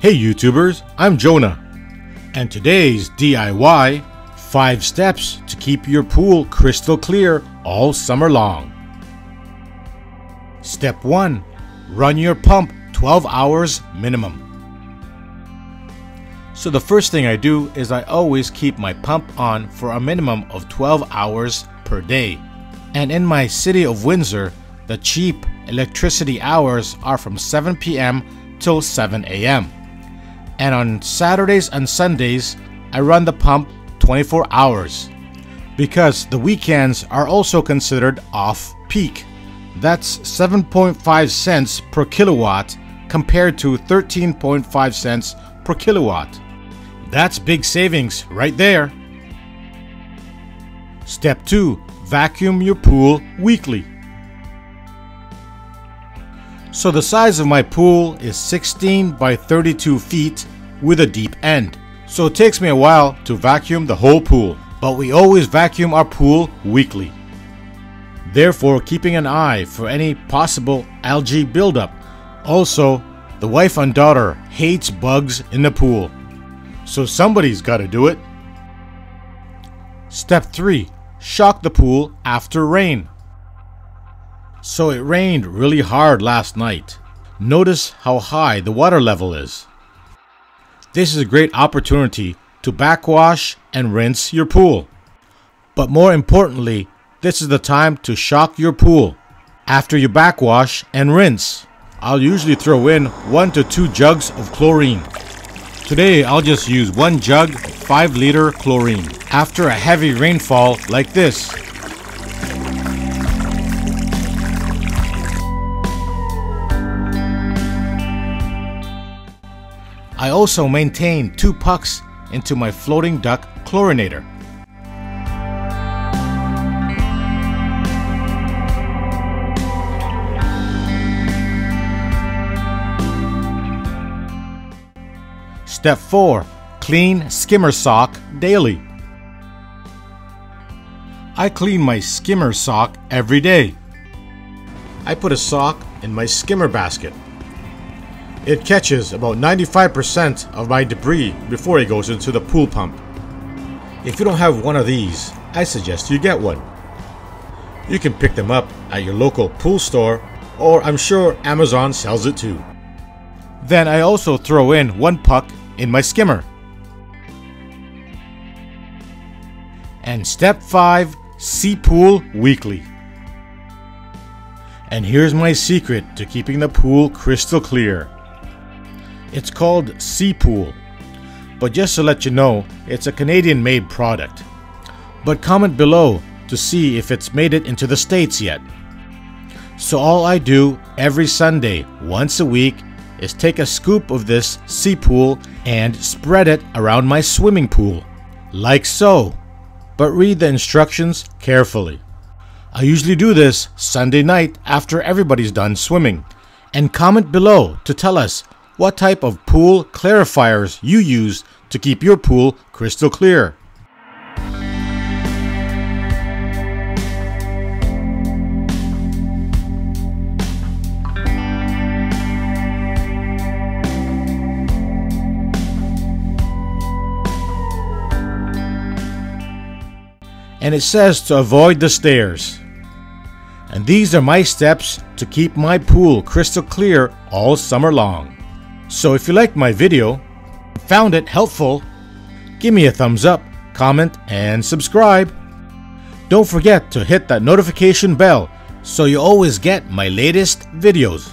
Hey YouTubers, I'm Jonah, and today's DIY 5 steps to keep your pool crystal clear all summer long. Step 1. Run your pump 12 hours minimum. So the first thing I do is I always keep my pump on for a minimum of 12 hours per day. And in my city of Windsor, the cheap electricity hours are from 7 p.m. till 7 a.m. And on Saturdays and Sundays, I run the pump 24 hours because the weekends are also considered off-peak. That's 7.5 cents per kilowatt compared to 13.5 cents per kilowatt. That's big savings right there. Step 2. Vacuum your pool weekly. So the size of my pool is 16 by 32 feet with a deep end. So it takes me a while to vacuum the whole pool, but we always vacuum our pool weekly. Therefore, keeping an eye for any possible algae buildup. Also, the wife and daughter hates bugs in the pool, so somebody's got to do it. Step 3. Shock the pool after rain. So it rained really hard last night. Notice how high the water level is. This is a great opportunity to backwash and rinse your pool. But more importantly, this is the time to shock your pool. After you backwash and rinse, I'll usually throw in 1 to 2 jugs of chlorine. Today I'll just use 1 jug of 5-liter chlorine after a heavy rainfall like this. I also maintain 2 pucks into my floating duck chlorinator. Step 4. Clean Skimmer sock daily. I clean my Skimmer sock every day. I put a sock in my Skimmer basket. It catches about 95% of my debris before it goes into the pool pump. If you don't have one of these, I suggest you get one. You can pick them up at your local pool store, or I'm sure Amazon sells it too. Then I also throw in 1 puck in my skimmer. And step 5, see pool weekly. And here's my secret to keeping the pool crystal clear. It's called Sea Pool, but just to let you know, it's a Canadian-made product. But comment below to see if it's made it into the States yet. So all I do every Sunday, once a week, is take a scoop of this Sea Pool and spread it around my swimming pool, like so. But read the instructions carefully. I usually do this Sunday night after everybody's done swimming. And comment below to tell us what type of pool clarifiers you use to keep your pool crystal clear. And it says to avoid the stairs. And these are my steps to keep my pool crystal clear all summer long. So if you liked my video, found it helpful, give me a thumbs up, comment, and subscribe. Don't forget to hit that notification bell so you always get my latest videos.